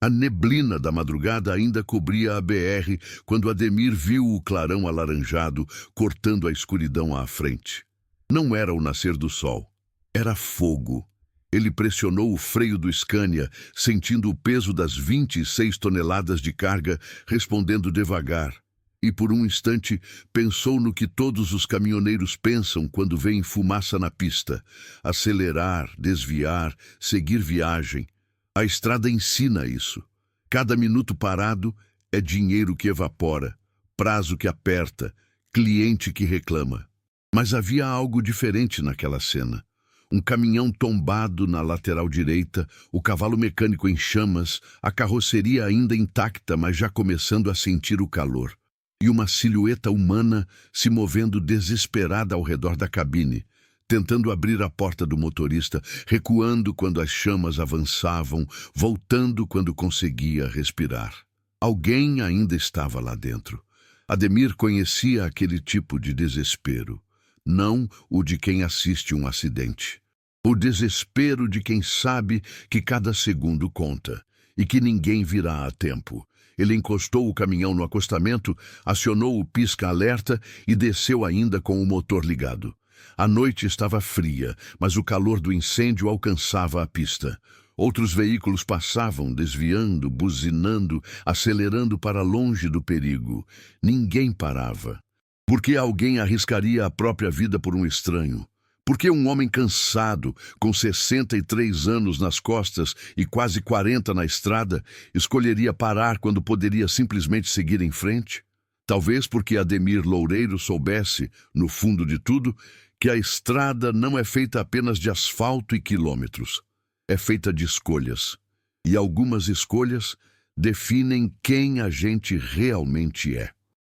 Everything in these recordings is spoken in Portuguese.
A neblina da madrugada ainda cobria a BR quando Ademir viu o clarão alaranjado cortando a escuridão à frente. Não era o nascer do sol, era fogo. Ele pressionou o freio do Scania, sentindo o peso das 26 toneladas de carga, respondendo devagar. E por um instante pensou no que todos os caminhoneiros pensam quando veem fumaça na pista: acelerar, desviar, seguir viagem. A estrada ensina isso. Cada minuto parado é dinheiro que evapora, prazo que aperta, cliente que reclama. Mas havia algo diferente naquela cena. Um caminhão tombado na lateral direita, o cavalo mecânico em chamas, a carroceria ainda intacta, mas já começando a sentir o calor. E uma silhueta humana se movendo desesperada ao redor da cabine, tentando abrir a porta do motorista, recuando quando as chamas avançavam, voltando quando conseguia respirar. Alguém ainda estava lá dentro. Ademir conhecia aquele tipo de desespero, não o de quem assiste um acidente. O desespero de quem sabe que cada segundo conta e que ninguém virá a tempo. Ele encostou o caminhão no acostamento, acionou o pisca-alerta e desceu ainda com o motor ligado. A noite estava fria, mas o calor do incêndio alcançava a pista. Outros veículos passavam, desviando, buzinando, acelerando para longe do perigo. Ninguém parava. Por que alguém arriscaria a própria vida por um estranho? Por que um homem cansado, com 63 anos nas costas e quase 40 na estrada, escolheria parar quando poderia simplesmente seguir em frente? Talvez porque Ademir Loureiro soubesse, no fundo de tudo, que a estrada não é feita apenas de asfalto e quilômetros. É feita de escolhas. E algumas escolhas definem quem a gente realmente é.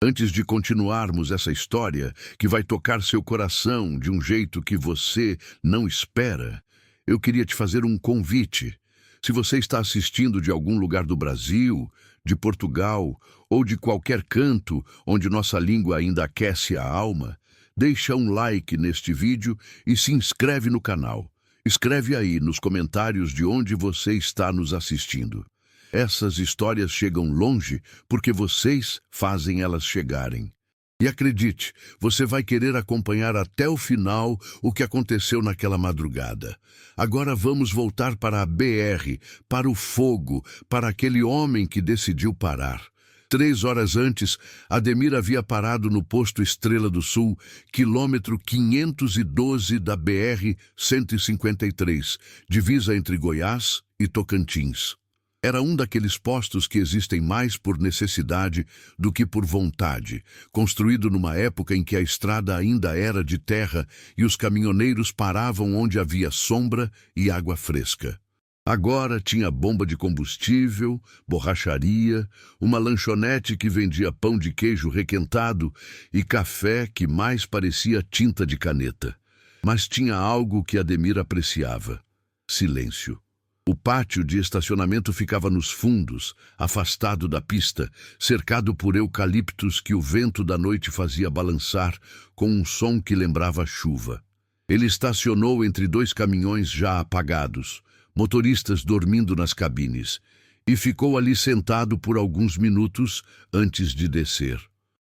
Antes de continuarmos essa história, que vai tocar seu coração de um jeito que você não espera, eu queria te fazer um convite. Se você está assistindo de algum lugar do Brasil, de Portugal ou de qualquer canto onde nossa língua ainda aquece a alma, deixa um like neste vídeo e se inscreve no canal. Escreve aí nos comentários de onde você está nos assistindo. Essas histórias chegam longe porque vocês fazem elas chegarem. E acredite, você vai querer acompanhar até o final o que aconteceu naquela madrugada. Agora vamos voltar para a BR, para o fogo, para aquele homem que decidiu parar. 3 horas antes, Ademir havia parado no posto Estrela do Sul, quilômetro 512 da BR-153, divisa entre Goiás e Tocantins. Era um daqueles postos que existem mais por necessidade do que por vontade, construído numa época em que a estrada ainda era de terra e os caminhoneiros paravam onde havia sombra e água fresca. Agora tinha bomba de combustível, borracharia, uma lanchonete que vendia pão de queijo requentado e café que mais parecia tinta de caneta. Mas tinha algo que Ademir apreciava: silêncio. O pátio de estacionamento ficava nos fundos, afastado da pista, cercado por eucaliptos que o vento da noite fazia balançar com um som que lembrava chuva. Ele estacionou entre 2 caminhões já apagados, motoristas dormindo nas cabines, e ficou ali sentado por alguns minutos antes de descer.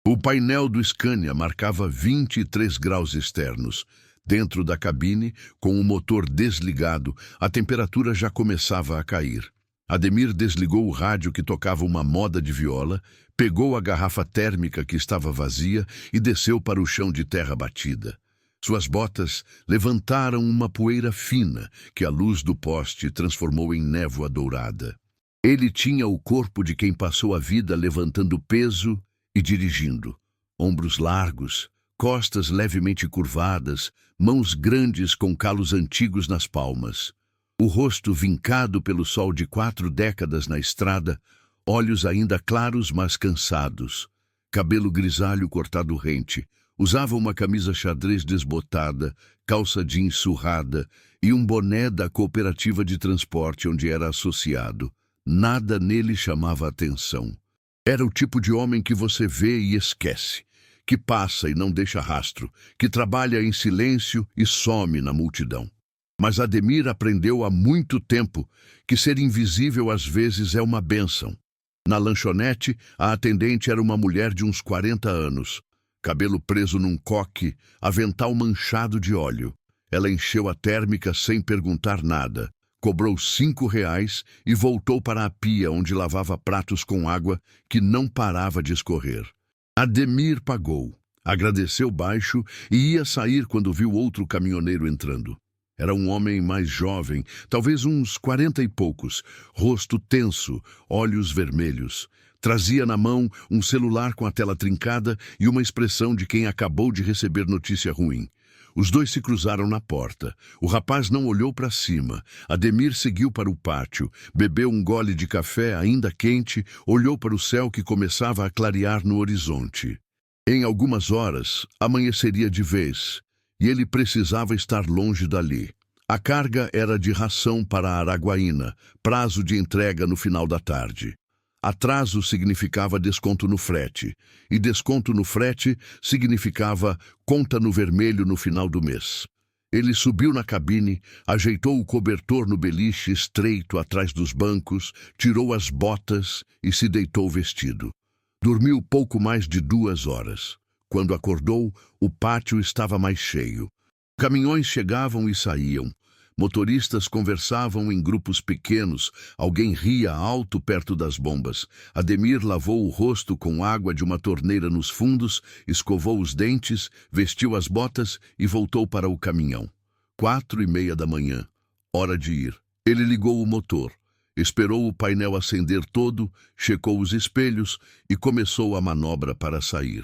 O painel do Scania marcava 23 graus externos. Dentro da cabine, com o motor desligado, a temperatura já começava a cair. Ademir desligou o rádio que tocava uma moda de viola, pegou a garrafa térmica que estava vazia e desceu para o chão de terra batida. Suas botas levantaram uma poeira fina que a luz do poste transformou em névoa dourada. Ele tinha o corpo de quem passou a vida levantando peso e dirigindo. Ombros largos, costas levemente curvadas, mãos grandes com calos antigos nas palmas. O rosto vincado pelo sol de 4 décadas na estrada, olhos ainda claros mas cansados. Cabelo grisalho cortado rente. Usava uma camisa xadrez desbotada, calça jeans surrada e um boné da cooperativa de transporte onde era associado. Nada nele chamava atenção. Era o tipo de homem que você vê e esquece, que passa e não deixa rastro, que trabalha em silêncio e some na multidão. Mas Ademir aprendeu há muito tempo que ser invisível às vezes é uma bênção. Na lanchonete, a atendente era uma mulher de uns 40 anos, cabelo preso num coque, avental manchado de óleo. Ela encheu a térmica sem perguntar nada, cobrou R$ 5 e voltou para a pia onde lavava pratos com água que não parava de escorrer. Ademir pagou, agradeceu baixo e ia sair quando viu outro caminhoneiro entrando. Era um homem mais jovem, talvez uns 40 e poucos, rosto tenso, olhos vermelhos. Trazia na mão um celular com a tela trincada e uma expressão de quem acabou de receber notícia ruim. Os dois se cruzaram na porta. O rapaz não olhou para cima. Ademir seguiu para o pátio, bebeu um gole de café ainda quente, olhou para o céu que começava a clarear no horizonte. Em algumas horas, amanheceria de vez, e ele precisava estar longe dali. A carga era de ração para Araguaína, prazo de entrega no final da tarde. Atraso significava desconto no frete, e desconto no frete significava conta no vermelho no final do mês. Ele subiu na cabine, ajeitou o cobertor no beliche estreito atrás dos bancos, tirou as botas e se deitou vestido. Dormiu pouco mais de 2 horas. Quando acordou, o pátio estava mais cheio. Caminhões chegavam e saíam. Motoristas conversavam em grupos pequenos, alguém ria alto perto das bombas. Ademir lavou o rosto com água de uma torneira nos fundos, escovou os dentes, vestiu as botas e voltou para o caminhão. 4h30 da manhã. Hora de ir. Ele ligou o motor, esperou o painel acender todo, checou os espelhos e começou a manobra para sair.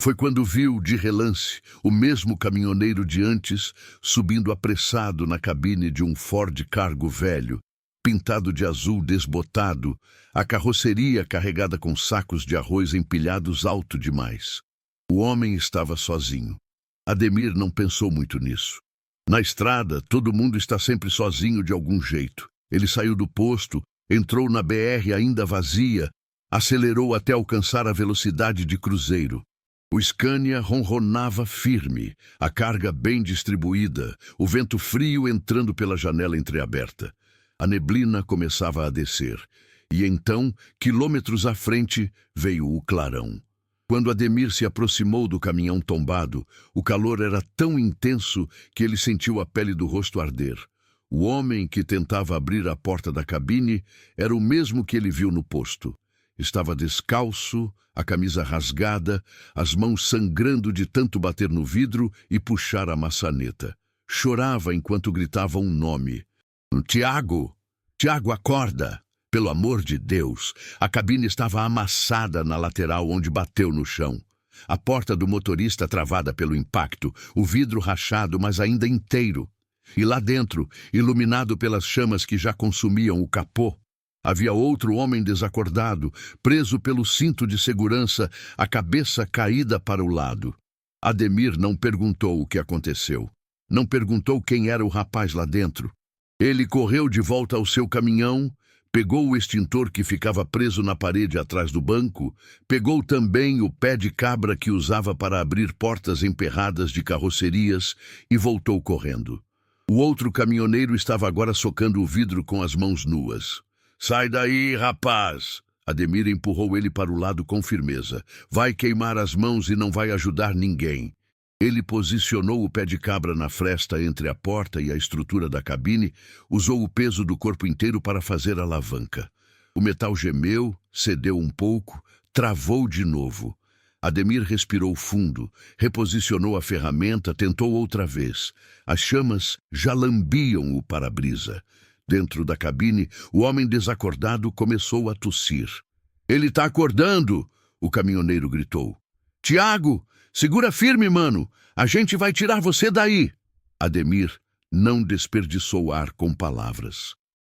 Foi quando viu, de relance, o mesmo caminhoneiro de antes subindo apressado na cabine de um Ford Cargo velho, pintado de azul desbotado, a carroceria carregada com sacos de arroz empilhados alto demais. O homem estava sozinho. Ademir não pensou muito nisso. Na estrada, todo mundo está sempre sozinho de algum jeito. Ele saiu do posto, entrou na BR ainda vazia, acelerou até alcançar a velocidade de cruzeiro. O Scania ronronava firme, a carga bem distribuída, o vento frio entrando pela janela entreaberta. A neblina começava a descer, e então, quilômetros à frente, veio o clarão. Quando Ademir se aproximou do caminhão tombado, o calor era tão intenso que ele sentiu a pele do rosto arder. O homem que tentava abrir a porta da cabine era o mesmo que ele viu no posto. Estava descalço, a camisa rasgada, as mãos sangrando de tanto bater no vidro e puxar a maçaneta. Chorava enquanto gritava um nome. Tiago! Tiago, acorda! Pelo amor de Deus! A cabine estava amassada na lateral onde bateu no chão. A porta do motorista travada pelo impacto, o vidro rachado, mas ainda inteiro. E lá dentro, iluminado pelas chamas que já consumiam o capô, havia outro homem desacordado, preso pelo cinto de segurança, a cabeça caída para o lado. Ademir não perguntou o que aconteceu. Não perguntou quem era o rapaz lá dentro. Ele correu de volta ao seu caminhão, pegou o extintor que ficava preso na parede atrás do banco, pegou também o pé de cabra que usava para abrir portas emperradas de carrocerias e voltou correndo. O outro caminhoneiro estava agora socando o vidro com as mãos nuas. Sai daí, rapaz! Ademir empurrou ele para o lado com firmeza. Vai queimar as mãos e não vai ajudar ninguém. Ele posicionou o pé de cabra na fresta entre a porta e a estrutura da cabine, usou o peso do corpo inteiro para fazer a alavanca. O metal gemeu, cedeu um pouco, travou de novo. Ademir respirou fundo, reposicionou a ferramenta, tentou outra vez. As chamas já lambiam o para-brisa. Dentro da cabine, o homem desacordado começou a tossir. Ele está acordando! O caminhoneiro gritou. Tiago, segura firme, mano! A gente vai tirar você daí! Ademir não desperdiçou ar com palavras.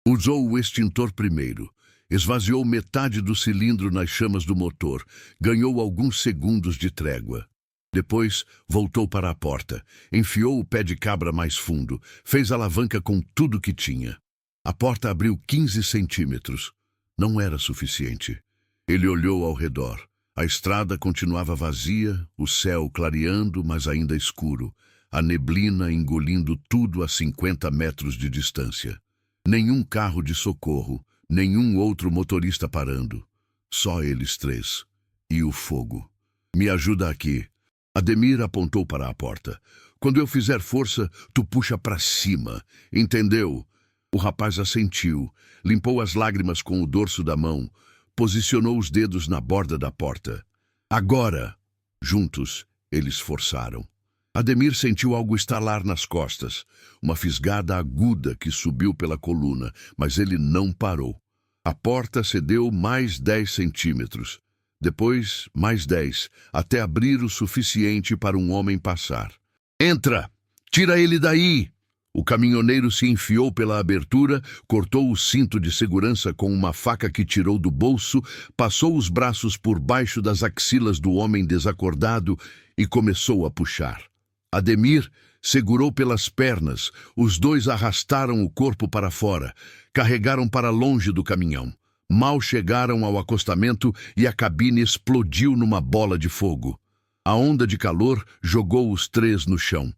Usou o extintor primeiro. Esvaziou metade do cilindro nas chamas do motor. Ganhou alguns segundos de trégua. Depois, voltou para a porta. Enfiou o pé de cabra mais fundo. Fez alavanca com tudo que tinha. A porta abriu 15 centímetros. Não era suficiente. Ele olhou ao redor. A estrada continuava vazia, o céu clareando, mas ainda escuro. a neblina engolindo tudo a 50 metros de distância. Nenhum carro de socorro, nenhum outro motorista parando. Só eles três. E o fogo. Me ajuda aqui. Ademir apontou para a porta. Quando eu fizer força, tu puxa para cima. Entendeu? O rapaz assentiu, limpou as lágrimas com o dorso da mão, posicionou os dedos na borda da porta. Agora! Juntos, eles forçaram. Ademir sentiu algo estalar nas costas, uma fisgada aguda que subiu pela coluna, mas ele não parou. A porta cedeu mais 10 centímetros. Depois, mais 10, até abrir o suficiente para um homem passar. Entra! Tira ele daí! O caminhoneiro se enfiou pela abertura, cortou o cinto de segurança com uma faca que tirou do bolso, passou os braços por baixo das axilas do homem desacordado e começou a puxar. Ademir segurou pelas pernas, os dois arrastaram o corpo para fora, carregaram para longe do caminhão. Mal chegaram ao acostamento e a cabine explodiu numa bola de fogo. A onda de calor jogou os três no chão.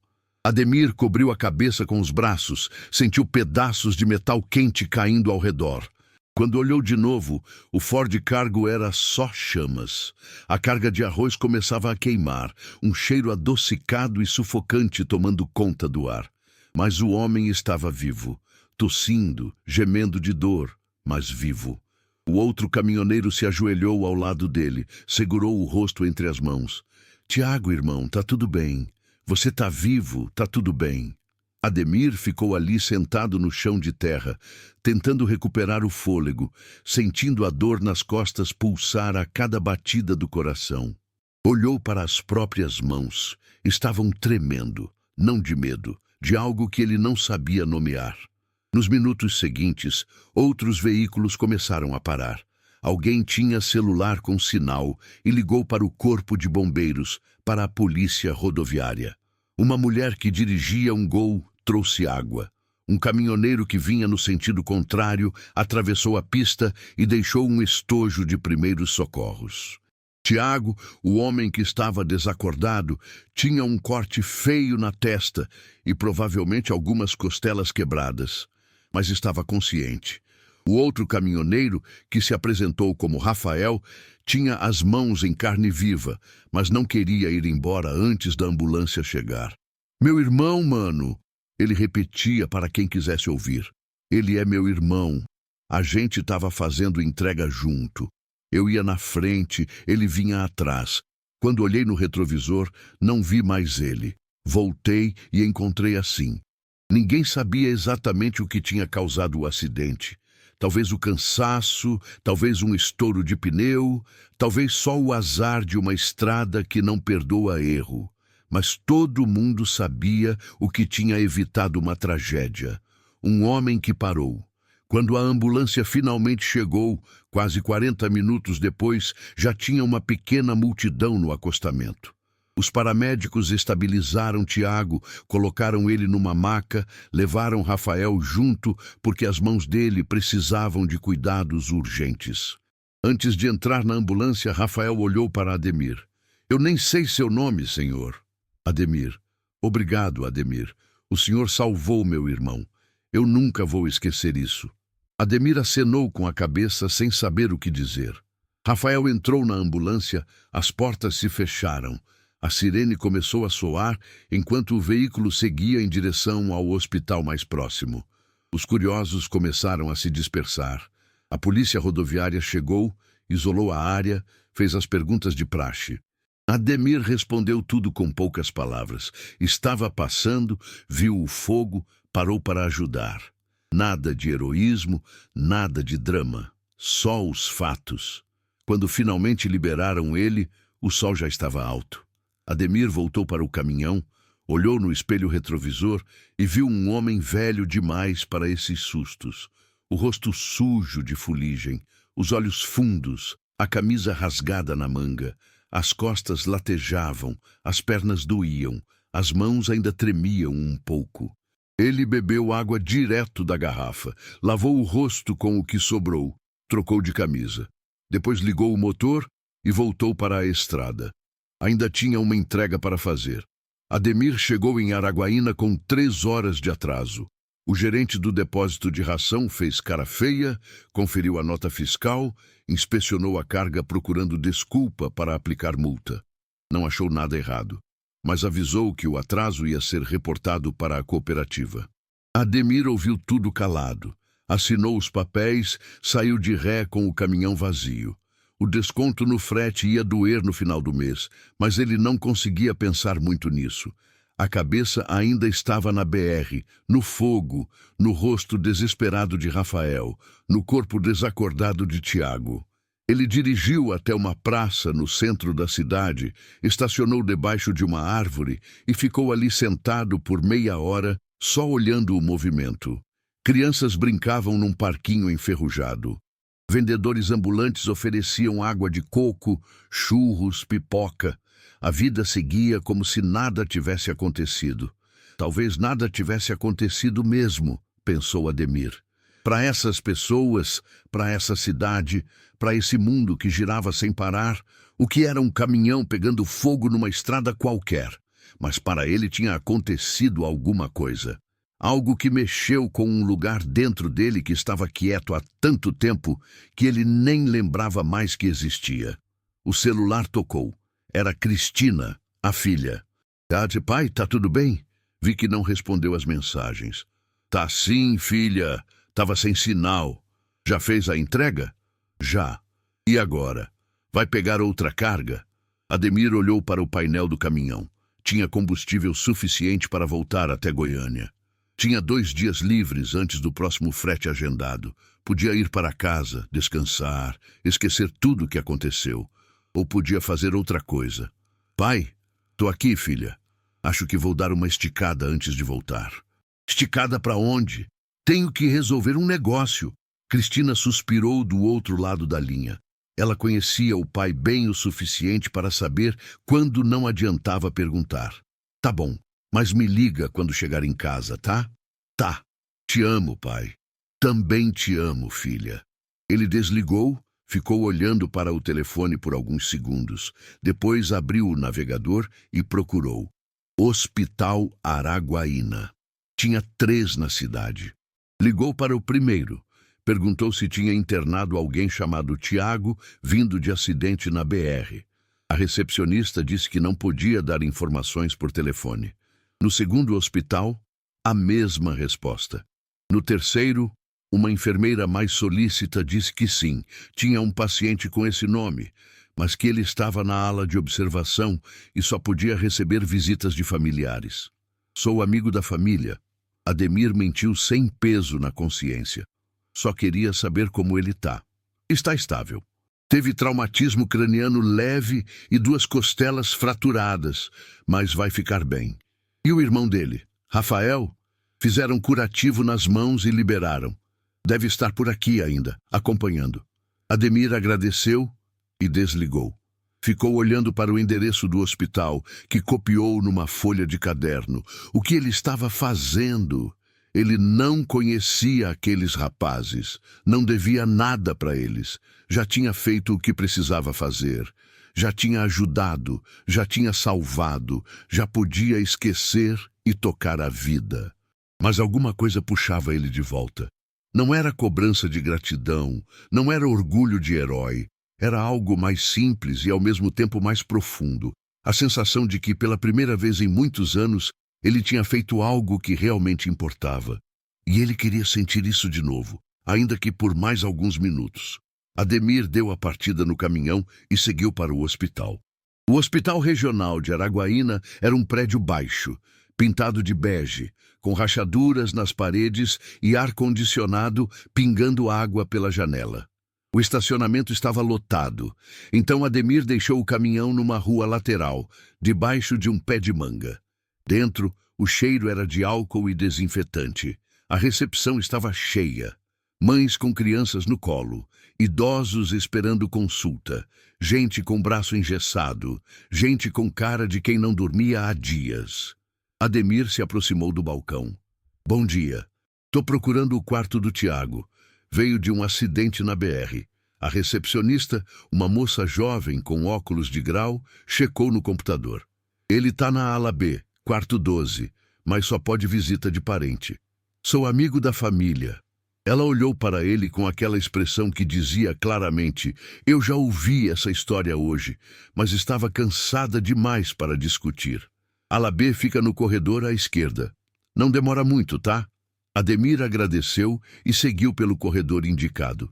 Ademir cobriu a cabeça com os braços, sentiu pedaços de metal quente caindo ao redor. Quando olhou de novo, o Ford Cargo era só chamas. A carga de arroz começava a queimar, um cheiro adocicado e sufocante tomando conta do ar. Mas o homem estava vivo, tossindo, gemendo de dor, mas vivo. O outro caminhoneiro se ajoelhou ao lado dele, segurou o rosto entre as mãos. Tiago, irmão, tá tudo bem. Você tá vivo, tá tudo bem. Ademir ficou ali sentado no chão de terra, tentando recuperar o fôlego, sentindo a dor nas costas pulsar a cada batida do coração. Olhou para as próprias mãos. Estavam tremendo, não de medo, de algo que ele não sabia nomear. Nos minutos seguintes, outros veículos começaram a parar. Alguém tinha celular com sinal e ligou para o corpo de bombeiros, para a polícia rodoviária. Uma mulher que dirigia um Gol trouxe água. Um caminhoneiro que vinha no sentido contrário atravessou a pista e deixou um estojo de primeiros socorros. Tiago, o homem que estava desacordado, tinha um corte feio na testa e provavelmente algumas costelas quebradas, mas estava consciente. O outro caminhoneiro, que se apresentou como Rafael, tinha as mãos em carne viva, mas não queria ir embora antes da ambulância chegar. Meu irmão, mano! Ele repetia para quem quisesse ouvir. Ele é meu irmão. A gente estava fazendo entrega junto. Eu ia na frente, ele vinha atrás. Quando olhei no retrovisor, não vi mais ele. Voltei e encontrei assim. Ninguém sabia exatamente o que tinha causado o acidente. Talvez o cansaço, talvez um estouro de pneu, talvez só o azar de uma estrada que não perdoa erro. Mas todo mundo sabia o que tinha evitado uma tragédia. Um homem que parou. Quando a ambulância finalmente chegou, quase 40 minutos depois, já tinha uma pequena multidão no acostamento. Os paramédicos estabilizaram Tiago, colocaram ele numa maca, levaram Rafael junto porque as mãos dele precisavam de cuidados urgentes. Antes de entrar na ambulância, Rafael olhou para Ademir. Eu nem sei seu nome, senhor. Ademir. Obrigado, Ademir. O senhor salvou meu irmão. Eu nunca vou esquecer isso. Ademir acenou com a cabeça sem saber o que dizer. Rafael entrou na ambulância, as portas se fecharam. A sirene começou a soar enquanto o veículo seguia em direção ao hospital mais próximo. Os curiosos começaram a se dispersar. A polícia rodoviária chegou, isolou a área, fez as perguntas de praxe. Ademir respondeu tudo com poucas palavras. Estava passando, viu o fogo, parou para ajudar. Nada de heroísmo, nada de drama. Só os fatos. Quando finalmente liberaram ele, o sol já estava alto. Ademir voltou para o caminhão, olhou no espelho retrovisor e viu um homem velho demais para esses sustos. O rosto sujo de fuligem, os olhos fundos, a camisa rasgada na manga, as costas latejavam, as pernas doíam, as mãos ainda tremiam um pouco. Ele bebeu água direto da garrafa, lavou o rosto com o que sobrou, trocou de camisa. Depois ligou o motor e voltou para a estrada. Ainda tinha uma entrega para fazer. Ademir chegou em Araguaína com 3 horas de atraso. O gerente do depósito de ração fez cara feia, conferiu a nota fiscal, inspecionou a carga procurando desculpa para aplicar multa. Não achou nada errado, mas avisou que o atraso ia ser reportado para a cooperativa. Ademir ouviu tudo calado. Assinou os papéis, saiu de ré com o caminhão vazio. O desconto no frete ia doer no final do mês, mas ele não conseguia pensar muito nisso. A cabeça ainda estava na BR, no fogo, no rosto desesperado de Rafael, no corpo desacordado de Tiago. Ele dirigiu até uma praça no centro da cidade, estacionou debaixo de uma árvore e ficou ali sentado por meia hora, só olhando o movimento. Crianças brincavam num parquinho enferrujado. Vendedores ambulantes ofereciam água de coco, churros, pipoca. A vida seguia como se nada tivesse acontecido. Talvez nada tivesse acontecido mesmo, pensou Ademir. Para essas pessoas, para essa cidade, para esse mundo que girava sem parar, o que era um caminhão pegando fogo numa estrada qualquer. Mas para ele tinha acontecido alguma coisa. Algo que mexeu com um lugar dentro dele que estava quieto há tanto tempo que ele nem lembrava mais que existia. O celular tocou. Era Cristina, a filha. Pai, tá tudo bem? Vi que não respondeu às mensagens. Tá sim, filha. Tava sem sinal. Já fez a entrega? Já. E agora? Vai pegar outra carga? Ademir olhou para o painel do caminhão. Tinha combustível suficiente para voltar até Goiânia. Tinha 2 dias livres antes do próximo frete agendado. Podia ir para casa, descansar, esquecer tudo o que aconteceu. Ou podia fazer outra coisa. Pai, tô aqui, filha. Acho que vou dar uma esticada antes de voltar. Esticada para onde? Tenho que resolver um negócio. Cristina suspirou do outro lado da linha. Ela conhecia o pai bem o suficiente para saber quando não adiantava perguntar. Tá bom. Mas me liga quando chegar em casa, tá? Tá. Te amo, pai. Também te amo, filha. Ele desligou, ficou olhando para o telefone por alguns segundos. Depois abriu o navegador e procurou. Hospital Araguaína. Tinha 3 na cidade. Ligou para o primeiro. Perguntou se tinha internado alguém chamado Tiago, vindo de acidente na BR. A recepcionista disse que não podia dar informações por telefone. No segundo hospital, a mesma resposta. No terceiro, uma enfermeira mais solícita disse que sim, tinha um paciente com esse nome, mas que ele estava na ala de observação e só podia receber visitas de familiares. Sou amigo da família. Ademir mentiu sem peso na consciência. Só queria saber como ele está. Está estável. Teve traumatismo craniano leve e 2 costelas fraturadas, mas vai ficar bem. E o irmão dele, Rafael, fizeram curativo nas mãos e liberaram. Deve estar por aqui ainda, acompanhando. Ademir agradeceu e desligou. Ficou olhando para o endereço do hospital, que copiou numa folha de caderno. O que ele estava fazendo? Ele não conhecia aqueles rapazes, não devia nada para eles. Já tinha feito o que precisava fazer. Já tinha ajudado, já tinha salvado, já podia esquecer e tocar a vida. Mas alguma coisa puxava ele de volta. Não era cobrança de gratidão, não era orgulho de herói. Era algo mais simples e ao mesmo tempo mais profundo. A sensação de que, pela primeira vez em muitos anos, ele tinha feito algo que realmente importava. E ele queria sentir isso de novo, ainda que por mais alguns minutos. Ademir deu a partida no caminhão e seguiu para o hospital. O Hospital Regional de Araguaína era um prédio baixo, pintado de bege, com rachaduras nas paredes e ar-condicionado pingando água pela janela. O estacionamento estava lotado, então Ademir deixou o caminhão numa rua lateral, debaixo de um pé de manga. Dentro, o cheiro era de álcool e desinfetante. A recepção estava cheia. Mães com crianças no colo, idosos esperando consulta, gente com braço engessado, gente com cara de quem não dormia há dias. Ademir se aproximou do balcão. Bom dia. Tô procurando o quarto do Tiago. Veio de um acidente na BR. A recepcionista, uma moça jovem com óculos de grau, checou no computador. Ele tá na ala B, Quarto 12, mas só pode visita de parente. Sou amigo da família. Ela olhou para ele com aquela expressão que dizia claramente: eu já ouvi essa história hoje, mas estava cansada demais para discutir. Ala B fica no corredor à esquerda. Não demora muito, tá? Ademir agradeceu e seguiu pelo corredor indicado.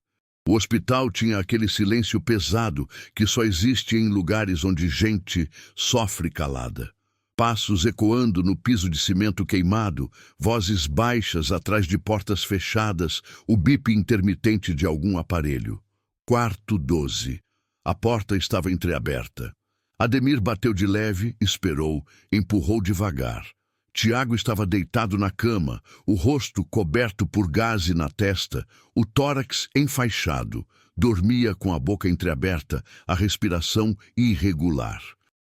O hospital tinha aquele silêncio pesado que só existe em lugares onde gente sofre calada. Passos ecoando no piso de cimento queimado, vozes baixas atrás de portas fechadas, o bip intermitente de algum aparelho. Quarto 12. A porta estava entreaberta. Ademir bateu de leve, esperou, empurrou devagar. Tiago estava deitado na cama, o rosto coberto por gaze na testa, o tórax enfaixado. Dormia com a boca entreaberta, a respiração irregular.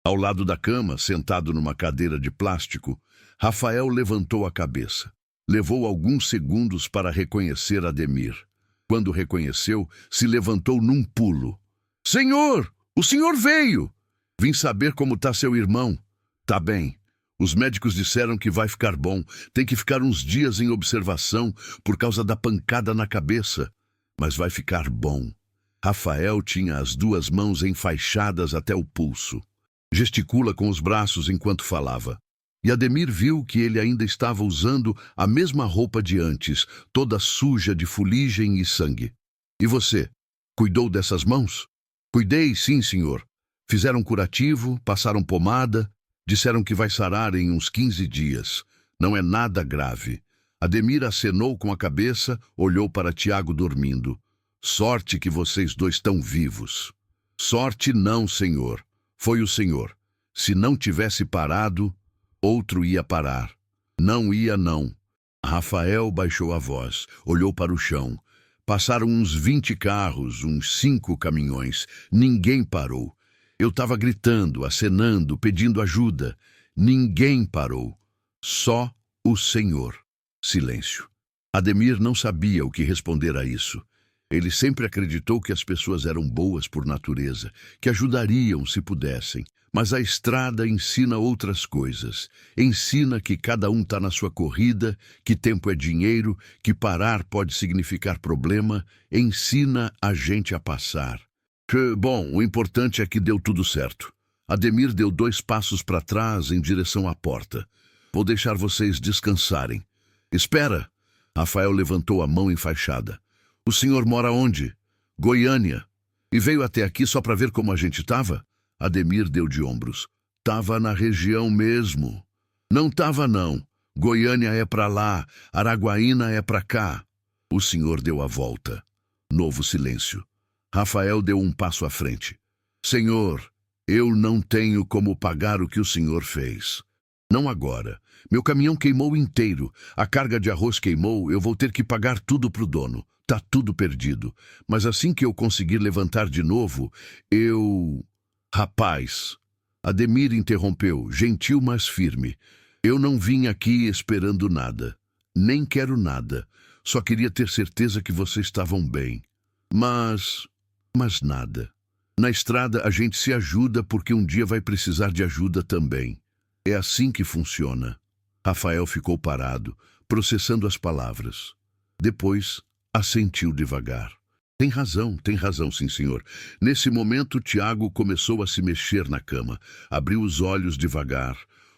Ao lado da cama, sentado numa cadeira de plástico, Rafael levantou a cabeça. Levou alguns segundos para reconhecer Ademir. Quando reconheceu, se levantou num pulo. Senhor, o senhor veio! Vim saber como está seu irmão. Tá bem. Os médicos disseram que vai ficar bom. Tem que ficar uns dias em observação por causa da pancada na cabeça. Mas vai ficar bom. Rafael tinha as duas mãos enfaixadas até o pulso. Gesticula com os braços enquanto falava. E Ademir viu que ele ainda estava usando a mesma roupa de antes, toda suja de fuligem e sangue. E você? Cuidou dessas mãos? Cuidei, sim, senhor. Fizeram curativo, passaram pomada, disseram que vai sarar em uns 15 dias. Não é nada grave. Ademir acenou com a cabeça, olhou para Tiago dormindo. Sorte que vocês dois estão vivos. Sorte não, senhor. Foi o senhor. Se não tivesse parado, outro ia parar. Não ia, não. Rafael baixou a voz, olhou para o chão. Passaram uns 20 carros, uns 5 caminhões. Ninguém parou. Eu estava gritando, acenando, pedindo ajuda. Ninguém parou. Só o senhor. Silêncio. Ademir não sabia o que responder a isso. Ele sempre acreditou que as pessoas eram boas por natureza, que ajudariam se pudessem. Mas a estrada ensina outras coisas. Ensina que cada um está na sua corrida, que tempo é dinheiro, que parar pode significar problema. Ensina a gente a passar. Bom, o importante é que deu tudo certo. Ademir deu 2 passos para trás em direção à porta. Vou deixar vocês descansarem. Espera! Rafael levantou a mão enfaixada. O senhor mora onde? Goiânia. E veio até aqui só para ver como a gente estava? Ademir deu de ombros. Tava na região mesmo. Não tava, não. Goiânia é para lá, Araguaína é para cá. O senhor deu a volta. Novo silêncio. Rafael deu um passo à frente. Senhor, eu não tenho como pagar o que o senhor fez. Não agora. Meu caminhão queimou inteiro. A carga de arroz queimou, eu vou ter que pagar tudo pro dono. Tá tudo perdido. Mas assim que eu conseguir levantar de novo, eu... Rapaz, Ademir interrompeu, gentil mas firme. Eu não vim aqui esperando nada. Nem quero nada. Só queria ter certeza que vocês estavam bem. Mas nada. Na estrada a gente se ajuda porque um dia vai precisar de ajuda também. É assim que funciona. Rafael ficou parado, processando as palavras. Depois, assentiu devagar. Tem razão, sim, senhor. Nesse momento, Tiago começou a se mexer na cama. Abriu os olhos devagar.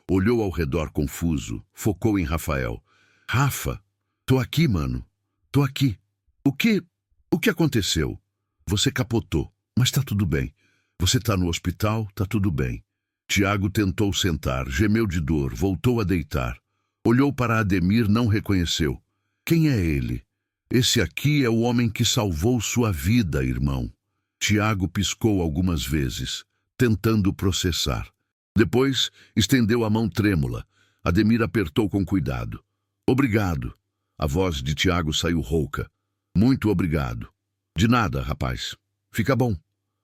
Olhou ao redor confuso. Focou em Rafael. Rafa, tô aqui, mano. Tô aqui. O que aconteceu? Você capotou, mas tá tudo bem. Você tá no hospital, tá tudo bem. Tiago tentou sentar, gemeu de dor, voltou a deitar. Olhou para Ademir, não reconheceu. Quem é ele? Esse aqui é o homem que salvou sua vida, irmão. Tiago piscou algumas vezes, tentando processar. Depois, estendeu a mão trêmula. Ademir apertou com cuidado. Obrigado. A voz de Tiago saiu rouca. Muito obrigado. De nada, rapaz. Fica bom.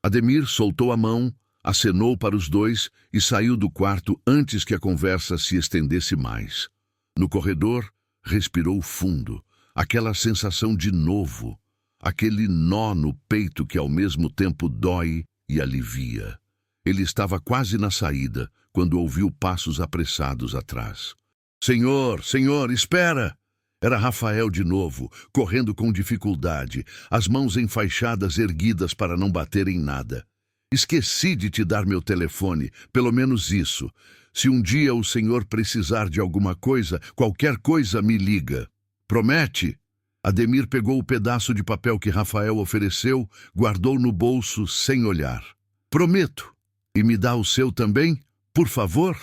Ademir soltou a mão, acenou para os dois e saiu do quarto antes que a conversa se estendesse mais. No corredor, respirou fundo. Aquela sensação de novo, aquele nó no peito que ao mesmo tempo dói e alivia. Ele estava quase na saída, quando ouviu passos apressados atrás. Senhor, Senhor, espera! Era Rafael de novo, correndo com dificuldade, as mãos enfaixadas erguidas para não bater em nada. Esqueci de te dar meu telefone, pelo menos isso. Se um dia o senhor precisar de alguma coisa, qualquer coisa me liga. Promete? Ademir pegou o pedaço de papel que Rafael ofereceu, guardou no bolso sem olhar. Prometo. E me dá o seu também, por favor?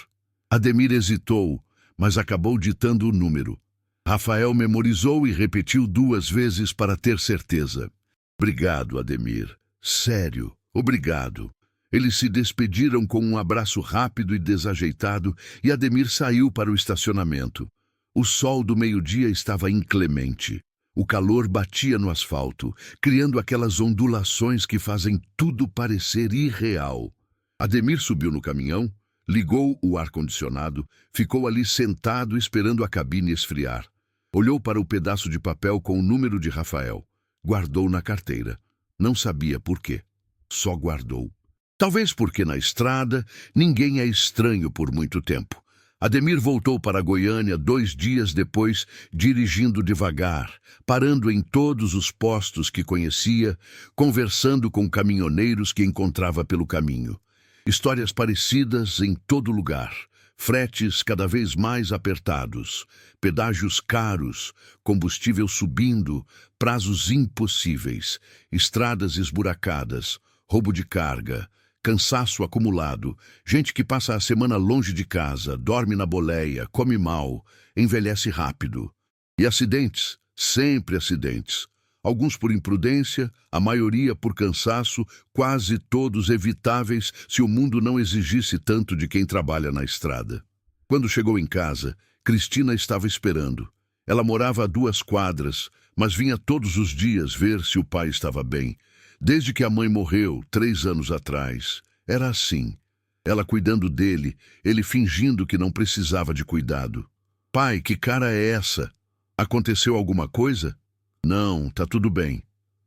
Ademir hesitou, mas acabou ditando o número. Rafael memorizou e repetiu 2 vezes para ter certeza. Obrigado, Ademir. Sério, obrigado. Eles se despediram com um abraço rápido e desajeitado e Ademir saiu para o estacionamento. O sol do meio-dia estava inclemente. O calor batia no asfalto, criando aquelas ondulações que fazem tudo parecer irreal. Ademir subiu no caminhão, ligou o ar-condicionado, ficou ali sentado esperando a cabine esfriar. Olhou para o pedaço de papel com o número de Rafael. Guardou na carteira. Não sabia por quê. Só guardou. Talvez porque na estrada ninguém é estranho por muito tempo. Ademir voltou para Goiânia 2 dias depois, dirigindo devagar, parando em todos os postos que conhecia, conversando com caminhoneiros que encontrava pelo caminho. Histórias parecidas em todo lugar. Fretes cada vez mais apertados, pedágios caros, combustível subindo, prazos impossíveis, estradas esburacadas, roubo de carga, cansaço acumulado, gente que passa a semana longe de casa, dorme na boleia, come mal, envelhece rápido. E acidentes, sempre acidentes. Alguns por imprudência, a maioria por cansaço, quase todos evitáveis se o mundo não exigisse tanto de quem trabalha na estrada. Quando chegou em casa, Cristina estava esperando. Ela morava a 2 quadras, mas vinha todos os dias ver se o pai estava bem. Desde que a mãe morreu, 3 anos atrás, era assim. Ela cuidando dele, ele fingindo que não precisava de cuidado. Pai, que cara é essa? Aconteceu alguma coisa? Não, tá tudo bem.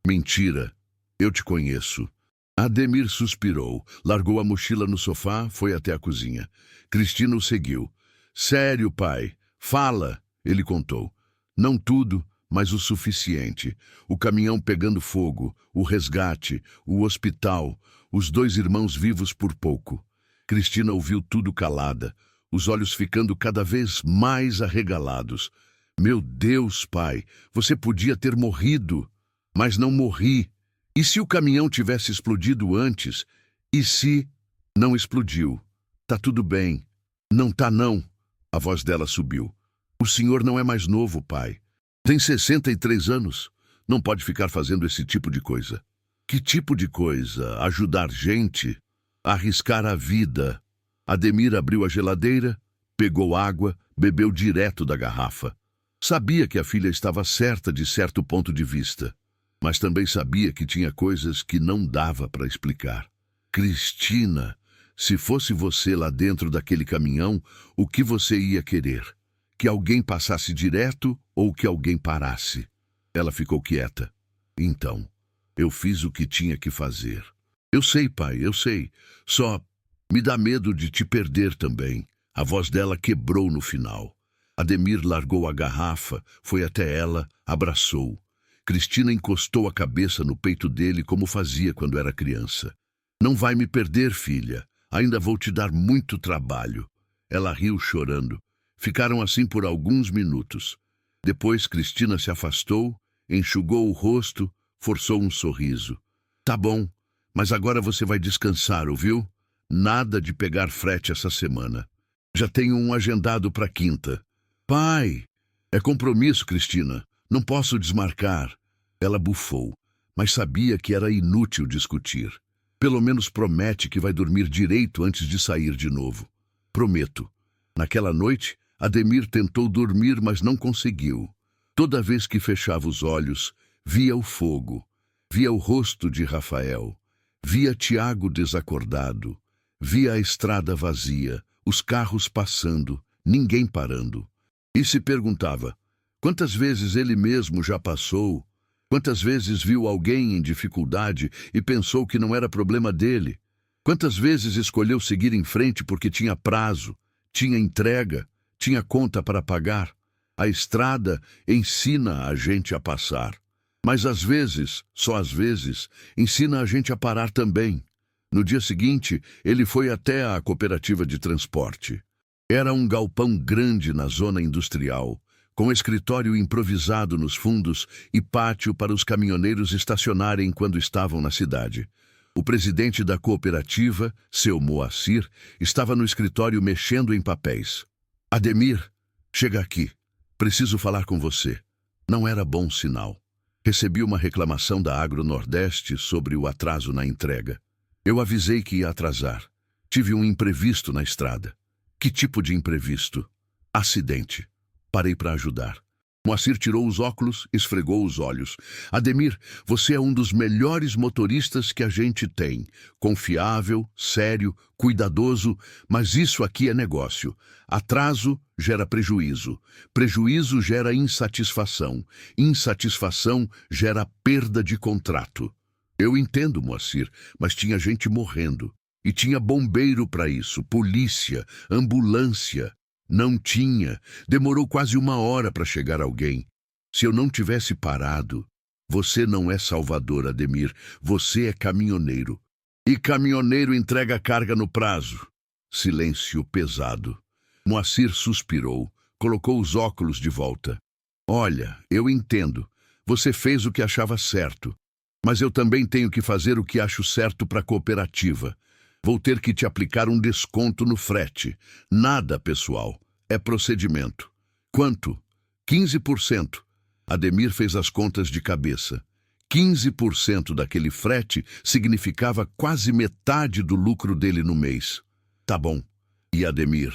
Mentira. Eu te conheço. Ademir suspirou, largou a mochila no sofá, foi até a cozinha. Cristina o seguiu. Sério, pai. Fala, ele contou. Não tudo, mas o suficiente. O caminhão pegando fogo, o resgate, o hospital, os 2 irmãos vivos por pouco. Cristina ouviu tudo calada, os olhos ficando cada vez mais arregalados. Meu Deus, pai, você podia ter morrido, mas não morri. E se o caminhão tivesse explodido antes? E se não explodiu? Tá tudo bem. Não tá não. A voz dela subiu. O senhor não é mais novo, pai. Tem 63 anos. Não pode ficar fazendo esse tipo de coisa. Que tipo de coisa? Ajudar gente? Arriscar a vida? Ademir abriu a geladeira, pegou água, bebeu direto da garrafa. Sabia que a filha estava certa de certo ponto de vista, mas também sabia que tinha coisas que não dava para explicar. Cristina, se fosse você lá dentro daquele caminhão, o que você ia querer? Que alguém passasse direto ou que alguém parasse? Ela ficou quieta. Então, eu fiz o que tinha que fazer. Eu sei, pai, eu sei. Só me dá medo de te perder também. A voz dela quebrou no final. Ademir largou a garrafa, foi até ela, abraçou. Cristina encostou a cabeça no peito dele como fazia quando era criança. Não vai me perder, filha. Ainda vou te dar muito trabalho. Ela riu chorando. Ficaram assim por alguns minutos. Depois Cristina se afastou, enxugou o rosto, forçou um sorriso. Tá bom, mas agora você vai descansar, ouviu? Nada de pegar frete essa semana. Já tenho um agendado para quinta. Pai, é compromisso, Cristina. Não posso desmarcar. Ela bufou, mas sabia que era inútil discutir. Pelo menos promete que vai dormir direito antes de sair de novo. Prometo. Naquela noite, Ademir tentou dormir, mas não conseguiu. Toda vez que fechava os olhos, via o fogo, via o rosto de Rafael, via Tiago desacordado, via a estrada vazia, os carros passando, ninguém parando. E se perguntava, quantas vezes ele mesmo já passou, quantas vezes viu alguém em dificuldade e pensou que não era problema dele. Quantas vezes escolheu seguir em frente porque tinha prazo, tinha entrega, tinha conta para pagar? A estrada ensina a gente a passar. Mas às vezes, só às vezes, ensina a gente a parar também. No dia seguinte, ele foi até a cooperativa de transporte. Era um galpão grande na zona industrial, com escritório improvisado nos fundos e pátio para os caminhoneiros estacionarem quando estavam na cidade. O presidente da cooperativa, seu Moacir, estava no escritório mexendo em papéis. Ademir, chega aqui. Preciso falar com você. Não era bom sinal. Recebi uma reclamação da Agro Nordeste sobre o atraso na entrega. Eu avisei que ia atrasar. Tive um imprevisto na estrada. Que tipo de imprevisto? Acidente. Parei para ajudar. Moacir tirou os óculos, esfregou os olhos. Ademir, você é um dos melhores motoristas que a gente tem. Confiável, sério, cuidadoso, mas isso aqui é negócio. Atraso gera prejuízo. Prejuízo gera insatisfação. Insatisfação gera perda de contrato. Eu entendo, Moacir, mas tinha gente morrendo. E tinha bombeiro para isso, polícia, ambulância. Não tinha. Demorou quase 1 hora para chegar alguém. Se eu não tivesse parado... Você não é salvador, Ademir. Você é caminhoneiro. E caminhoneiro entrega carga no prazo. Silêncio pesado. Moacir suspirou, colocou os óculos de volta. Olha, eu entendo. Você fez o que achava certo. Mas eu também tenho que fazer o que acho certo para a cooperativa. Vou ter que te aplicar um desconto no frete. Nada, pessoal. É procedimento. Quanto? 15%. Ademir fez as contas de cabeça. 15% daquele frete significava quase metade do lucro dele no mês. Tá bom. E Ademir?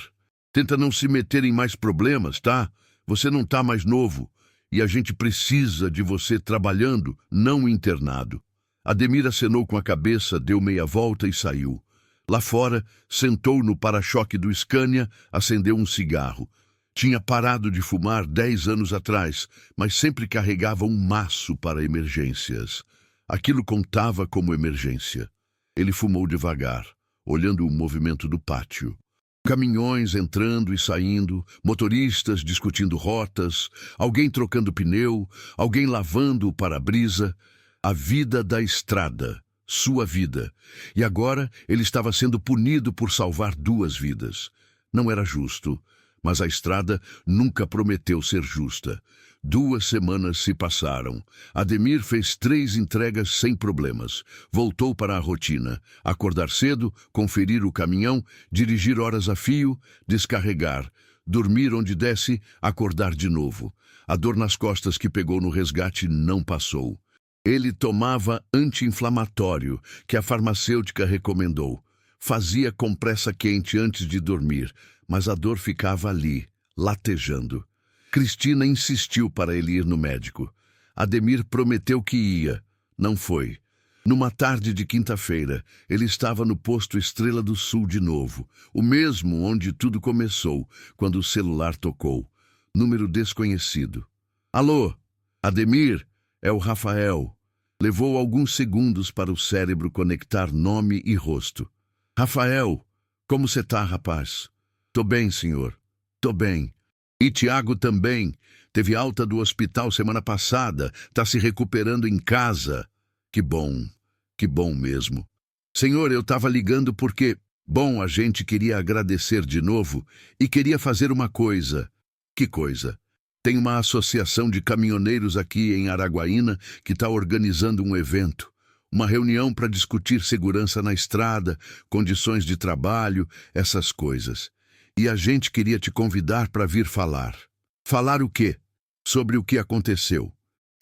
Tenta não se meter em mais problemas, tá? Você não tá mais novo. E a gente precisa de você trabalhando, não internado. Ademir acenou com a cabeça, deu meia volta e saiu. Lá fora, sentou no para-choque do Scania, acendeu um cigarro. Tinha parado de fumar 10 anos atrás, mas sempre carregava um maço para emergências. Aquilo contava como emergência. Ele fumou devagar, olhando o movimento do pátio. Caminhões entrando e saindo, motoristas discutindo rotas, alguém trocando pneu, alguém lavando o para-brisa. A vida da estrada. Sua vida. E agora ele estava sendo punido por salvar 2 vidas. Não era justo, mas a estrada nunca prometeu ser justa. 2 semanas se passaram. Ademir fez 3 entregas sem problemas. Voltou para a rotina. Acordar cedo, conferir o caminhão, dirigir horas a fio, descarregar. Dormir onde desce, acordar de novo. A dor nas costas que pegou no resgate não passou. Ele tomava anti-inflamatório, que a farmacêutica recomendou. Fazia compressa quente antes de dormir, mas a dor ficava ali, latejando. Cristina insistiu para ele ir no médico. Ademir prometeu que ia. Não foi. Numa tarde de quinta-feira, ele estava no posto Estrela do Sul de novo, o mesmo onde tudo começou, quando o celular tocou. Número desconhecido. Alô? Ademir? É o Rafael. Levou alguns segundos para o cérebro conectar nome e rosto. Rafael, como você tá, rapaz? Tô bem, senhor. Tô bem. E Tiago também. Teve alta do hospital semana passada. Tá se recuperando em casa. Que bom mesmo. Senhor, eu tava ligando porque... Bom, a gente queria agradecer de novo e queria fazer uma coisa. Que coisa? Tem uma associação de caminhoneiros aqui em Araguaína que está organizando um evento, uma reunião para discutir segurança na estrada, condições de trabalho, essas coisas. E a gente queria te convidar para vir falar. Falar o quê? Sobre o que aconteceu.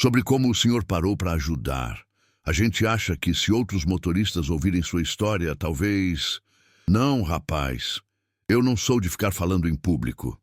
Sobre como o senhor parou para ajudar. A gente acha que se outros motoristas ouvirem sua história, talvez... Não, rapaz. Eu não sou de ficar falando em público.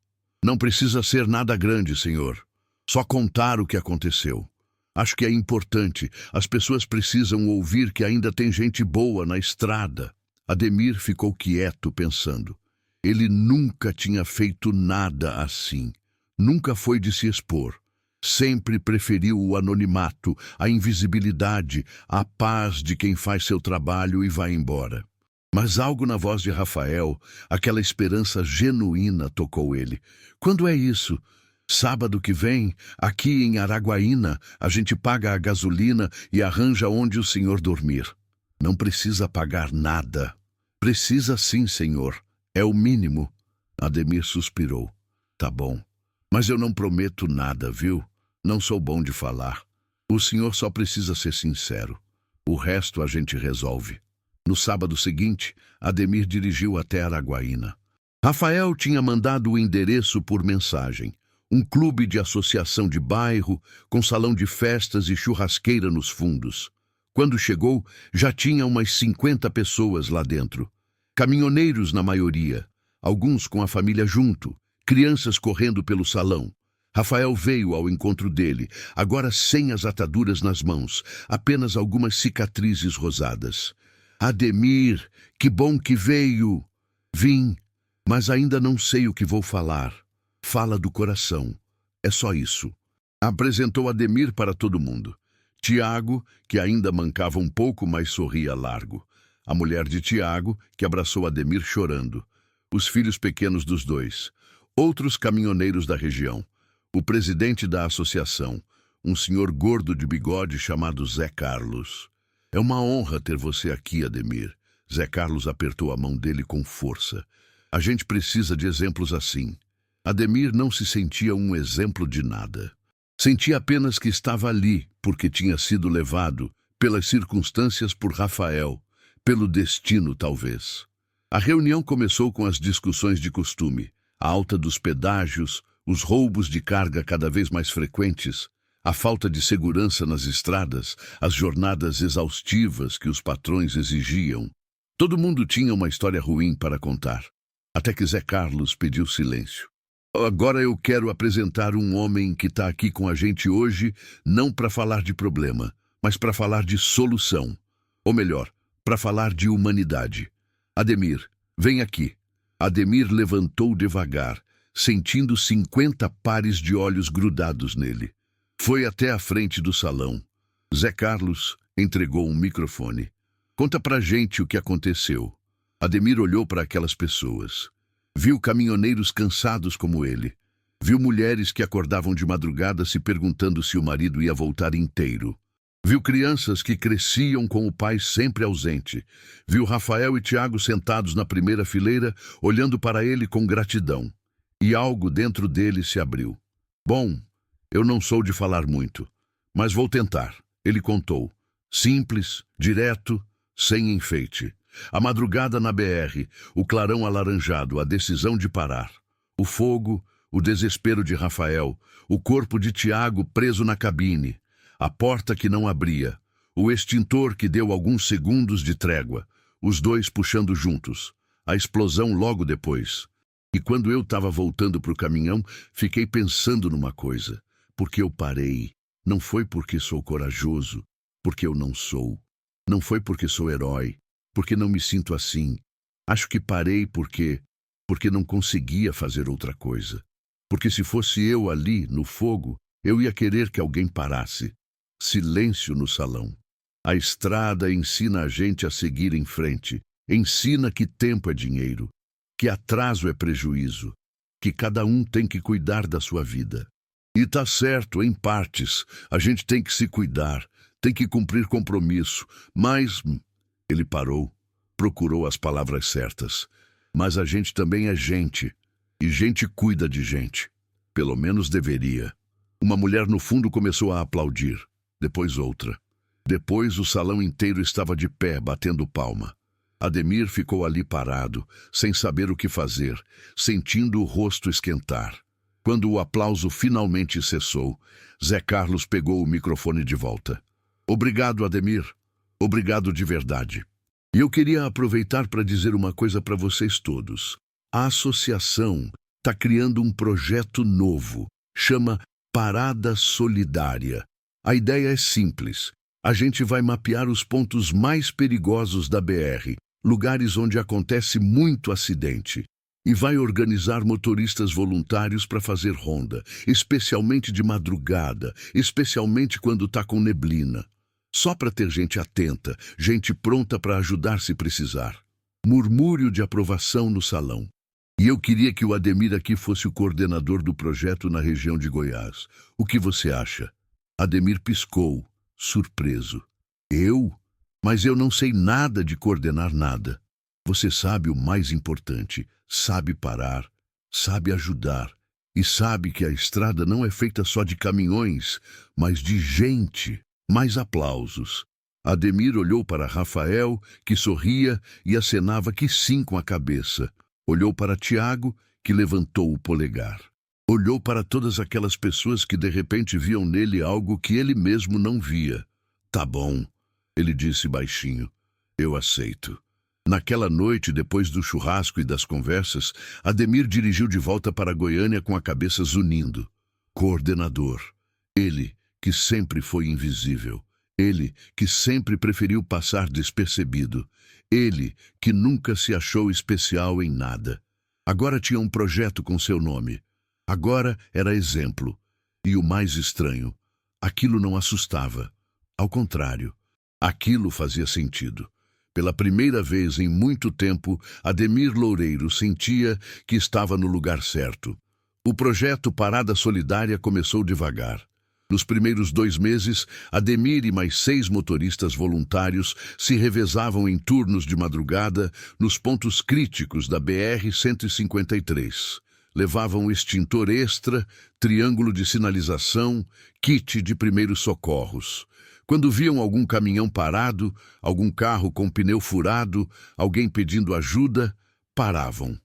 Não precisa ser nada grande, senhor. Só contar o que aconteceu. Acho que é importante. As pessoas precisam ouvir que ainda tem gente boa na estrada. Ademir ficou quieto, pensando. Ele nunca tinha feito nada assim. Nunca foi de se expor. Sempre preferiu o anonimato, a invisibilidade, a paz de quem faz seu trabalho e vai embora. Mas algo na voz de Rafael, aquela esperança genuína, tocou ele. Quando é isso? Sábado que vem, aqui em Araguaína, a gente paga a gasolina e arranja onde o senhor dormir. Não precisa pagar nada. Precisa sim, senhor. É o mínimo. Ademir suspirou. Tá bom. Mas eu não prometo nada, viu? Não sou bom de falar. O senhor só precisa ser sincero. O resto a gente resolve. No sábado seguinte, Ademir dirigiu até Araguaína. Rafael tinha mandado o endereço por mensagem. Um clube de associação de bairro, com salão de festas e churrasqueira nos fundos. Quando chegou, já tinha umas 50 pessoas lá dentro. Caminhoneiros na maioria, alguns com a família junto, crianças correndo pelo salão. Rafael veio ao encontro dele, agora sem as ataduras nas mãos, apenas algumas cicatrizes rosadas. Ademir, que bom que veio! Vim, mas ainda não sei o que vou falar. Fala do coração. É só isso. Apresentou Ademir para todo mundo. Tiago, que ainda mancava um pouco, mas sorria largo. A mulher de Tiago, que abraçou Ademir chorando. Os filhos pequenos dos dois. Outros caminhoneiros da região. O presidente da associação, um senhor gordo de bigode chamado Zé Carlos. É uma honra ter você aqui, Ademir. Zé Carlos apertou a mão dele com força. A gente precisa de exemplos assim. Ademir não se sentia um exemplo de nada. Sentia apenas que estava ali, porque tinha sido levado, pelas circunstâncias por Rafael, pelo destino talvez. A reunião começou com as discussões de costume, a alta dos pedágios, os roubos de carga cada vez mais frequentes, a falta de segurança nas estradas, as jornadas exaustivas que os patrões exigiam. Todo mundo tinha uma história ruim para contar, até que Zé Carlos pediu silêncio. Agora eu quero apresentar um homem que está aqui com a gente hoje, não para falar de problema, mas para falar de solução. Ou melhor, para falar de humanidade. Ademir, vem aqui. Ademir levantou devagar, sentindo 50 pares de olhos grudados nele. Foi até a frente do salão. Zé Carlos entregou um microfone. Conta pra gente o que aconteceu. Ademir olhou para aquelas pessoas. Viu caminhoneiros cansados como ele. Viu mulheres que acordavam de madrugada se perguntando se o marido ia voltar inteiro. Viu crianças que cresciam com o pai sempre ausente. Viu Rafael e Tiago sentados na primeira fileira, olhando para ele com gratidão. E algo dentro dele se abriu. Bom, eu não sou de falar muito, mas vou tentar. Ele contou. Simples, direto, sem enfeite. A madrugada na BR, o clarão alaranjado, a decisão de parar. O fogo, o desespero de Rafael, o corpo de Tiago preso na cabine, a porta que não abria, o extintor que deu alguns segundos de trégua, os dois puxando juntos, a explosão logo depois. E quando eu estava voltando para o caminhão, fiquei pensando numa coisa. Porque eu parei, não foi porque sou corajoso, porque eu não sou. Não foi porque sou herói, porque não me sinto assim. Acho que parei porque não conseguia fazer outra coisa. Porque se fosse eu ali, no fogo, eu ia querer que alguém parasse. Silêncio no salão. A estrada ensina a gente a seguir em frente. Ensina que tempo é dinheiro, que atraso é prejuízo, que cada um tem que cuidar da sua vida. E tá certo, em partes, a gente tem que se cuidar, tem que cumprir compromisso, mas... Ele parou, procurou as palavras certas. Mas a gente também é gente, e gente cuida de gente. Pelo menos deveria. Uma mulher no fundo começou a aplaudir, depois outra. Depois o salão inteiro estava de pé, batendo palma. Ademir ficou ali parado, sem saber o que fazer, sentindo o rosto esquentar. Quando o aplauso finalmente cessou, Zé Carlos pegou o microfone de volta. Obrigado, Ademir. Obrigado de verdade. E eu queria aproveitar para dizer uma coisa para vocês todos. A associação está criando um projeto novo. Chama Parada Solidária. A ideia é simples. A gente vai mapear os pontos mais perigosos da BR, lugares onde acontece muito acidente. E vai organizar motoristas voluntários para fazer ronda, especialmente de madrugada, especialmente quando está com neblina. Só para ter gente atenta, gente pronta para ajudar se precisar. Murmúrio de aprovação no salão. E eu queria que o Ademir aqui fosse o coordenador do projeto na região de Goiás. O que você acha? Ademir piscou, surpreso. Eu? Mas eu não sei nada de coordenar nada. Você sabe o mais importante, sabe parar, sabe ajudar. E sabe que a estrada não é feita só de caminhões, mas de gente. Mais aplausos. Ademir olhou para Rafael, que sorria e acenava que sim com a cabeça. Olhou para Tiago, que levantou o polegar. Olhou para todas aquelas pessoas que de repente viam nele algo que ele mesmo não via. Tá bom, ele disse baixinho. Eu aceito. Naquela noite, depois do churrasco e das conversas, Ademir dirigiu de volta para Goiânia com a cabeça zunindo. Coordenador. Ele, que sempre foi invisível. Ele, que sempre preferiu passar despercebido. Ele, que nunca se achou especial em nada. Agora tinha um projeto com seu nome. Agora era exemplo. E o mais estranho, aquilo não assustava. Ao contrário, aquilo fazia sentido. Pela primeira vez em muito tempo, Ademir Loureiro sentia que estava no lugar certo. O projeto Parada Solidária começou devagar. Nos primeiros 2 meses, Ademir e mais 6 motoristas voluntários se revezavam em turnos de madrugada nos pontos críticos da BR-153. Levavam extintor extra, triângulo de sinalização, kit de primeiros socorros. Quando viam algum caminhão parado, algum carro com pneu furado, alguém pedindo ajuda, paravam.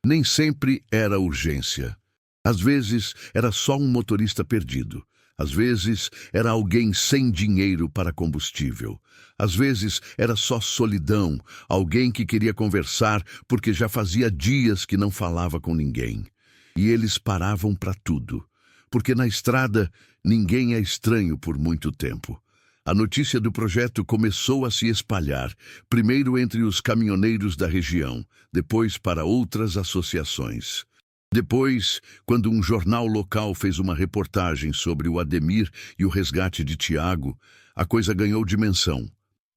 Nem sempre era urgência. Às vezes era só um motorista perdido. Às vezes era alguém sem dinheiro para combustível. Às vezes era só solidão, alguém que queria conversar porque já fazia dias que não falava com ninguém. E eles paravam para tudo, porque na estrada ninguém é estranho por muito tempo. A notícia do projeto começou a se espalhar, primeiro entre os caminhoneiros da região, depois para outras associações. Depois, quando um jornal local fez uma reportagem sobre o Ademir e o resgate de Tiago, a coisa ganhou dimensão.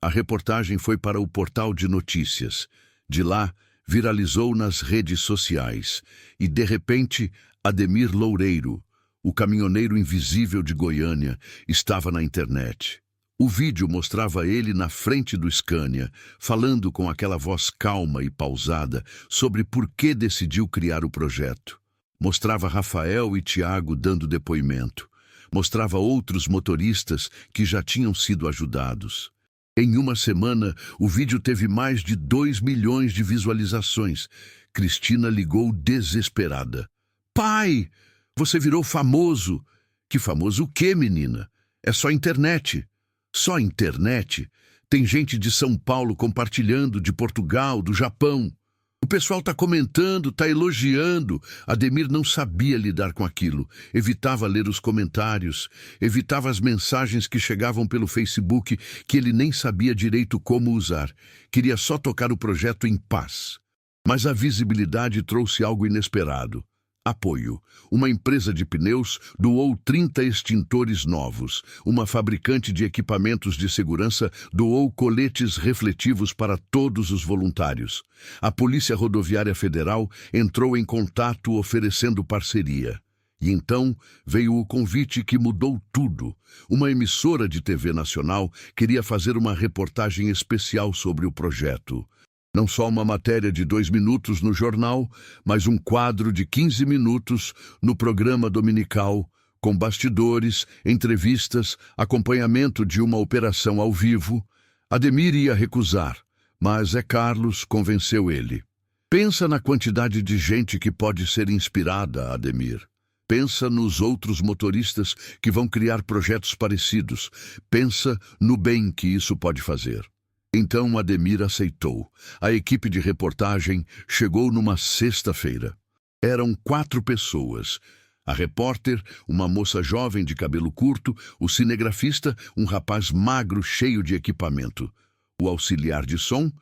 A reportagem foi para o portal de notícias. De lá, viralizou nas redes sociais. E, de repente, Ademir Loureiro, o caminhoneiro invisível de Goiânia, estava na internet. O vídeo mostrava ele na frente do Scania, falando com aquela voz calma e pausada sobre por que decidiu criar o projeto. Mostrava Rafael e Tiago dando depoimento. Mostrava outros motoristas que já tinham sido ajudados. Em uma semana, o vídeo teve mais de 2 milhões de visualizações. Cristina ligou desesperada. Pai, você virou famoso. Que famoso o quê, menina? É só internet. Só internet? Tem gente de São Paulo compartilhando, de Portugal, do Japão. O pessoal está comentando, está elogiando. Ademir não sabia lidar com aquilo. Evitava ler os comentários, evitava as mensagens que chegavam pelo Facebook, que ele nem sabia direito como usar. Queria só tocar o projeto em paz. Mas a visibilidade trouxe algo inesperado. Apoio. Uma empresa de pneus doou 30 extintores novos. Uma fabricante de equipamentos de segurança doou coletes refletivos para todos os voluntários. A Polícia Rodoviária Federal entrou em contato oferecendo parceria. E então veio o convite que mudou tudo. Uma emissora de TV nacional queria fazer uma reportagem especial sobre o projeto. Não só uma matéria de 2 minutos no jornal, mas um quadro de 15 minutos no programa dominical, com bastidores, entrevistas, acompanhamento de uma operação ao vivo. Ademir ia recusar, mas Zé Carlos convenceu ele. Pensa na quantidade de gente que pode ser inspirada, Ademir. Pensa nos outros motoristas que vão criar projetos parecidos. Pensa no bem que isso pode fazer. Então Ademir aceitou. A equipe de reportagem chegou numa sexta-feira. Eram 4 pessoas. A repórter, uma moça jovem de cabelo curto, o cinegrafista, um rapaz magro cheio de equipamento, o auxiliar de som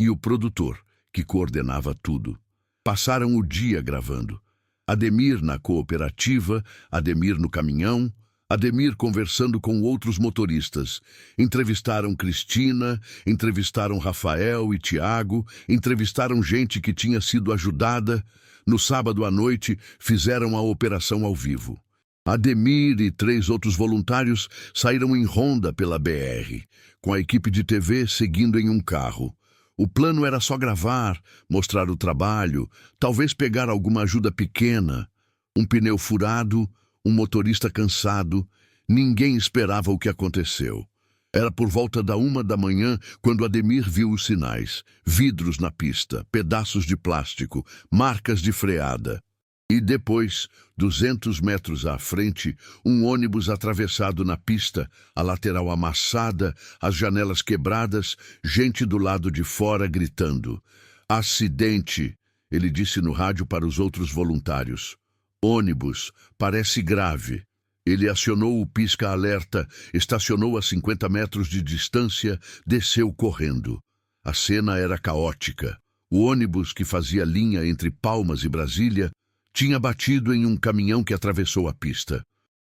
e o produtor, que coordenava tudo. Passaram o dia gravando. Ademir na cooperativa, Ademir no caminhão, Ademir conversando com outros motoristas. Entrevistaram Cristina, entrevistaram Rafael e Tiago, entrevistaram gente que tinha sido ajudada. No sábado à noite, fizeram a operação ao vivo. Ademir e 3 outros voluntários saíram em ronda pela BR, com a equipe de TV seguindo em um carro. O plano era só gravar, mostrar o trabalho, talvez pegar alguma ajuda pequena. Um pneu furado, um motorista cansado. Ninguém esperava o que aconteceu. Era por volta da 1 da manhã quando Ademir viu os sinais. Vidros na pista, pedaços de plástico, marcas de freada. E depois, 200 metros à frente, um ônibus atravessado na pista, a lateral amassada, as janelas quebradas, gente do lado de fora gritando. Acidente, ele disse no rádio para os outros voluntários. Ônibus, parece grave. Ele acionou o pisca-alerta, estacionou a 50 metros de distância, desceu correndo. A cena era caótica. O ônibus, que fazia linha entre Palmas e Brasília, tinha batido em um caminhão que atravessou a pista.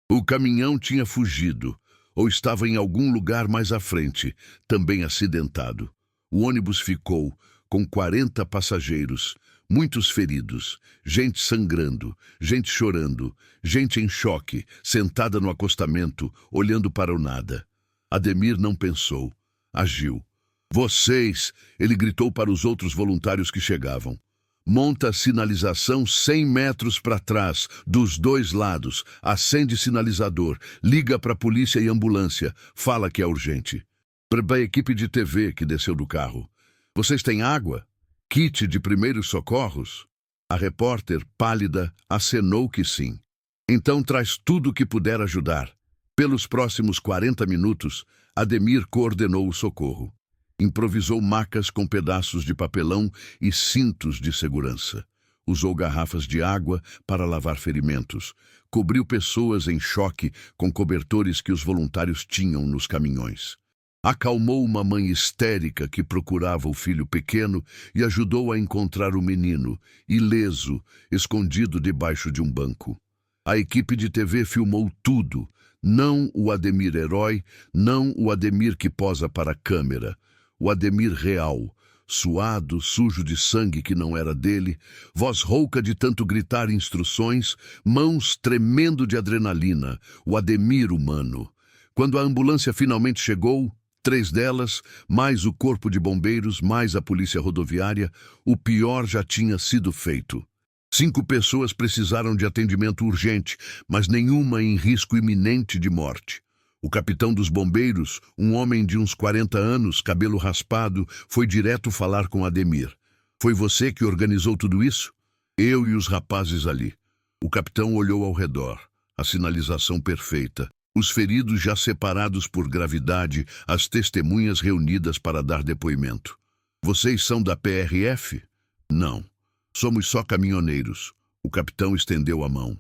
O caminhão tinha fugido, ou estava em algum lugar mais à frente, também acidentado. O ônibus ficou, com 40 passageiros, muitos feridos, gente sangrando, gente chorando, gente em choque, sentada no acostamento, olhando para o nada. Ademir não pensou, agiu. Vocês, ele gritou para os outros voluntários que chegavam. Monta a sinalização 100 metros para trás, dos 2 lados, acende sinalizador, liga para a polícia e ambulância, fala que é urgente. Para a equipe de TV que desceu do carro. Vocês têm água? Kit de primeiros socorros? A repórter, pálida, acenou que sim. Então traz tudo o que puder ajudar. Pelos próximos 40 minutos, Ademir coordenou o socorro. Improvisou macas com pedaços de papelão e cintos de segurança. Usou garrafas de água para lavar ferimentos. Cobriu pessoas em choque com cobertores que os voluntários tinham nos caminhões. Acalmou uma mãe histérica que procurava o filho pequeno e ajudou a encontrar o menino, ileso, escondido debaixo de um banco. A equipe de TV filmou tudo. Não o Ademir herói, não o Ademir que posa para a câmera. O Ademir real, suado, sujo de sangue que não era dele, voz rouca de tanto gritar instruções, mãos tremendo de adrenalina, o Ademir humano. Quando a ambulância finalmente chegou, 3 delas, mais o corpo de bombeiros, mais a polícia rodoviária, o pior já tinha sido feito. 5 pessoas precisaram de atendimento urgente, mas nenhuma em risco iminente de morte. O capitão dos bombeiros, um homem de uns 40 anos, cabelo raspado, foi direto falar com Ademir. Foi você que organizou tudo isso? Eu e os rapazes ali. O capitão olhou ao redor. A sinalização perfeita. Os feridos já separados por gravidade, as testemunhas reunidas para dar depoimento. Vocês são da PRF? Não. Somos só caminhoneiros. O capitão estendeu a mão.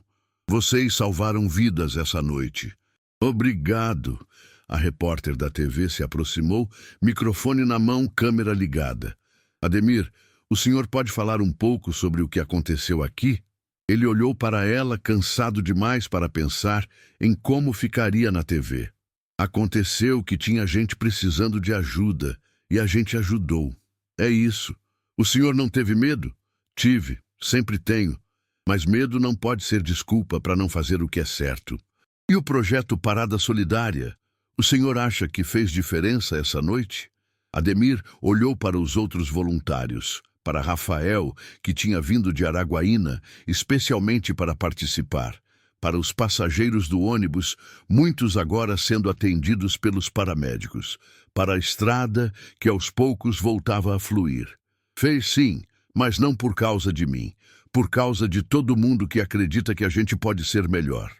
Vocês salvaram vidas essa noite. Obrigado. A repórter da TV se aproximou, microfone na mão, câmera ligada. Ademir, o senhor pode falar um pouco sobre o que aconteceu aqui? Ele olhou para ela, cansado demais para pensar em como ficaria na TV. Aconteceu que tinha gente precisando de ajuda, e a gente ajudou. É isso. O senhor não teve medo? Tive, sempre tenho. Mas medo não pode ser desculpa para não fazer o que é certo. E o projeto Parada Solidária? O senhor acha que fez diferença essa noite? Ademir olhou para os outros voluntários, para Rafael, que tinha vindo de Araguaína, especialmente para participar, para os passageiros do ônibus, muitos agora sendo atendidos pelos paramédicos, para a estrada, que aos poucos voltava a fluir. Fez sim, mas não por causa de mim, por causa de todo mundo que acredita que a gente pode ser melhor.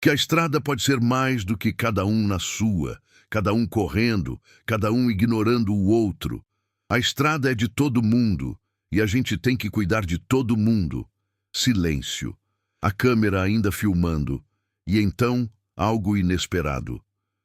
Que a estrada pode ser mais do que cada um na sua, cada um correndo, cada um ignorando o outro. A estrada é de todo mundo, e a gente tem que cuidar de todo mundo. Silêncio. A câmera ainda filmando. E então, algo inesperado.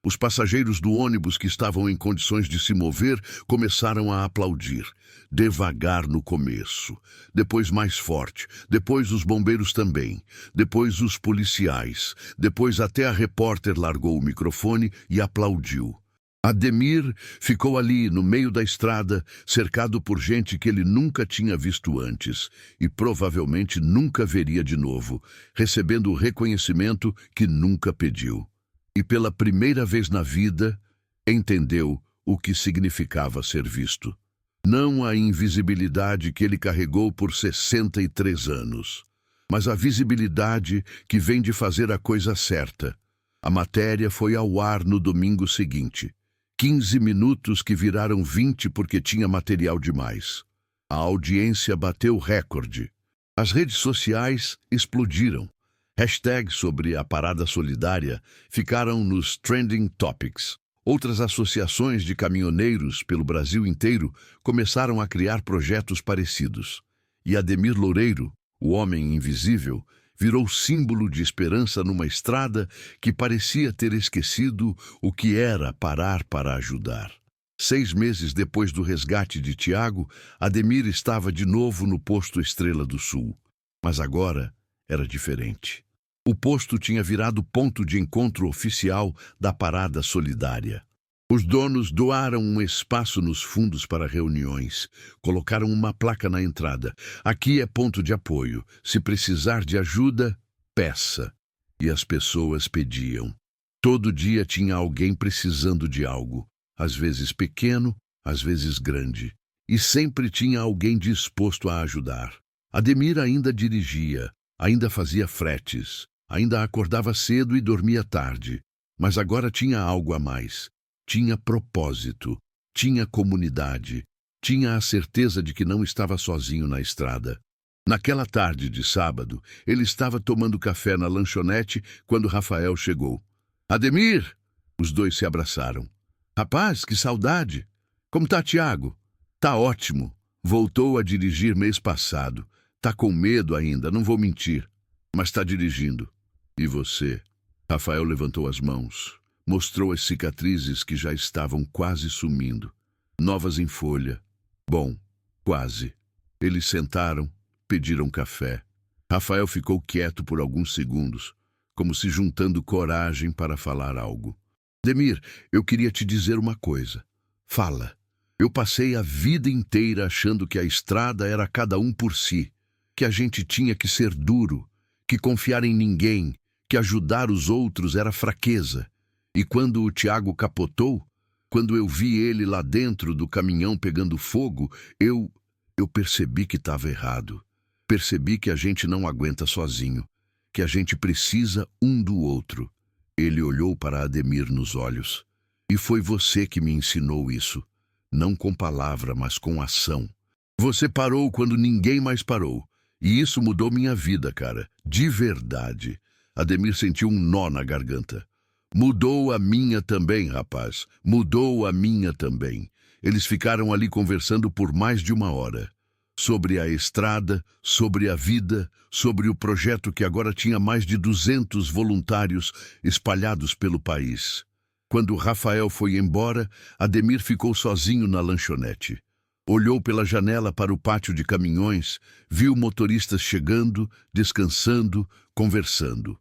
Os passageiros do ônibus que estavam em condições de se mover começaram a aplaudir. Devagar no começo, depois mais forte, depois os bombeiros também, depois os policiais, depois até a repórter largou o microfone e aplaudiu. Ademir ficou ali, no meio da estrada, cercado por gente que ele nunca tinha visto antes e provavelmente nunca veria de novo, recebendo o reconhecimento que nunca pediu. E pela primeira vez na vida, entendeu o que significava ser visto. Não a invisibilidade que ele carregou por 63 anos, mas a visibilidade que vem de fazer a coisa certa. A matéria foi ao ar no domingo seguinte. 15 minutos que viraram 20 porque tinha material demais. A audiência bateu recorde. As redes sociais explodiram. Hashtags sobre a parada solidária ficaram nos trending topics. Outras associações de caminhoneiros pelo Brasil inteiro começaram a criar projetos parecidos. E Ademir Loureiro, o homem invisível, virou símbolo de esperança numa estrada que parecia ter esquecido o que era parar para ajudar. 6 meses depois do resgate de Tiago, Ademir estava de novo no posto Estrela do Sul. Mas agora era diferente. O posto tinha virado ponto de encontro oficial da parada solidária. Os donos doaram um espaço nos fundos para reuniões. Colocaram uma placa na entrada. Aqui é ponto de apoio. Se precisar de ajuda, peça. E as pessoas pediam. Todo dia tinha alguém precisando de algo. Às vezes pequeno, às vezes grande. E sempre tinha alguém disposto a ajudar. Ademir ainda dirigia, ainda fazia fretes, ainda acordava cedo e dormia tarde. Mas agora tinha algo a mais. Tinha propósito, tinha comunidade, tinha a certeza de que não estava sozinho na estrada. Naquela tarde de sábado, ele estava tomando café na lanchonete quando Rafael chegou. Ademir! Os dois se abraçaram. Rapaz, que saudade! Como tá, Tiago? Tá ótimo. Voltou a dirigir mês passado. Tá com medo ainda, não vou mentir. Mas tá dirigindo. E você? Rafael levantou as mãos. Mostrou as cicatrizes que já estavam quase sumindo. Novas em folha. Bom, quase. Eles sentaram, pediram café. Rafael ficou quieto por alguns segundos, como se juntando coragem para falar algo. Ademir, eu queria te dizer uma coisa. Fala. Eu passei a vida inteira achando que a estrada era cada um por si, que a gente tinha que ser duro, que confiar em ninguém, que ajudar os outros era fraqueza. E quando o Tiago capotou, quando eu vi ele lá dentro do caminhão pegando fogo, eu percebi que estava errado. Percebi que a gente não aguenta sozinho, que a gente precisa um do outro. Ele olhou para Ademir nos olhos. E foi você que me ensinou isso. Não com palavra, mas com ação. Você parou quando ninguém mais parou. E isso mudou minha vida, cara. De verdade. Ademir sentiu um nó na garganta. Mudou a minha também, rapaz. Mudou a minha também. Eles ficaram ali conversando por mais de 1 hora. Sobre a estrada, sobre a vida, sobre o projeto que agora tinha mais de 200 voluntários espalhados pelo país. Quando Rafael foi embora, Ademir ficou sozinho na lanchonete. Olhou pela janela para o pátio de caminhões, viu motoristas chegando, descansando, conversando.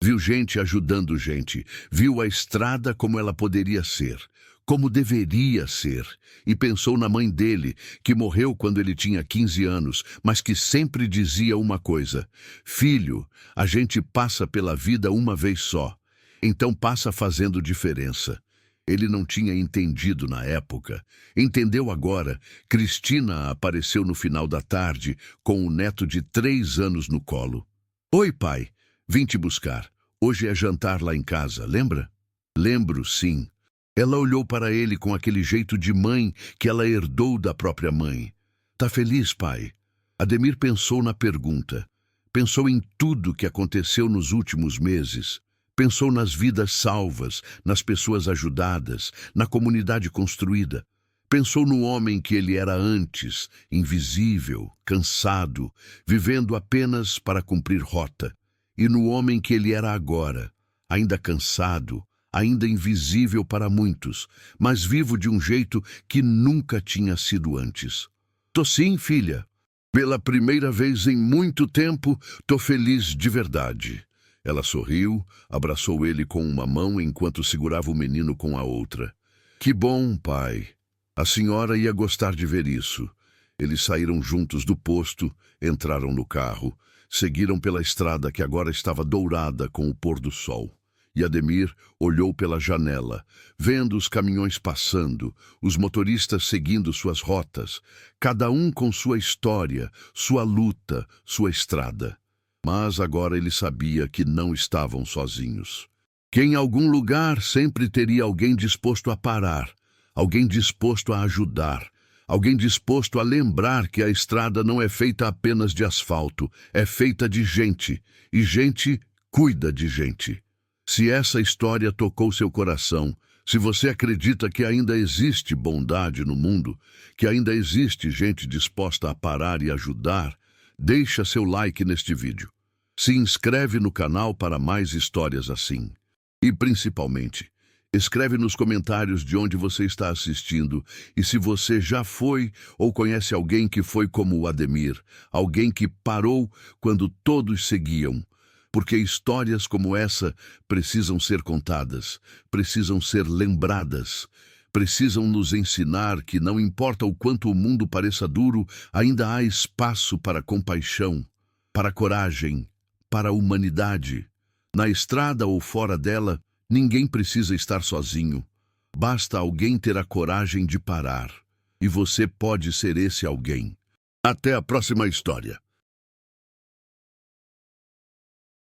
Viu gente ajudando gente, viu a estrada como ela poderia ser, como deveria ser, e pensou na mãe dele, que morreu quando ele tinha 15 anos, mas que sempre dizia uma coisa: filho, a gente passa pela vida uma vez só, então passa fazendo diferença. Ele não tinha entendido na época. Entendeu agora. Cristina apareceu no final da tarde com o neto de 3 anos no colo. Oi, pai. Vim te buscar. Hoje é jantar lá em casa, lembra? Lembro, sim. Ela olhou para ele com aquele jeito de mãe que ela herdou da própria mãe. Tá feliz, pai? Ademir pensou na pergunta. Pensou em tudo que aconteceu nos últimos meses. Pensou nas vidas salvas, nas pessoas ajudadas, na comunidade construída. Pensou no homem que ele era antes, invisível, cansado, vivendo apenas para cumprir rota. E no homem que ele era agora, ainda cansado, ainda invisível para muitos, mas vivo de um jeito que nunca tinha sido antes. Tô sim, filha. Pela primeira vez em muito tempo, tô feliz de verdade. Ela sorriu, abraçou ele com uma mão enquanto segurava o menino com a outra. Que bom, pai. A senhora ia gostar de ver isso. Eles saíram juntos do posto, entraram no carro, seguiram pela estrada que agora estava dourada com o pôr do sol. E Ademir olhou pela janela, vendo os caminhões passando, os motoristas seguindo suas rotas, cada um com sua história, sua luta, sua estrada. Mas agora ele sabia que não estavam sozinhos. Que em algum lugar sempre teria alguém disposto a parar, alguém disposto a ajudar, alguém disposto a lembrar que a estrada não é feita apenas de asfalto, é feita de gente, e gente cuida de gente. Se essa história tocou seu coração, se você acredita que ainda existe bondade no mundo, que ainda existe gente disposta a parar e ajudar, deixa seu like neste vídeo. Se inscreve no canal para mais histórias assim. E principalmente, escreve nos comentários de onde você está assistindo e se você já foi ou conhece alguém que foi como o Ademir, alguém que parou quando todos seguiam. Porque histórias como essa precisam ser contadas, precisam ser lembradas, precisam nos ensinar que não importa o quanto o mundo pareça duro, ainda há espaço para compaixão, para coragem, para a humanidade. Na estrada ou fora dela, ninguém precisa estar sozinho. Basta alguém ter a coragem de parar. E você pode ser esse alguém. Até a próxima história.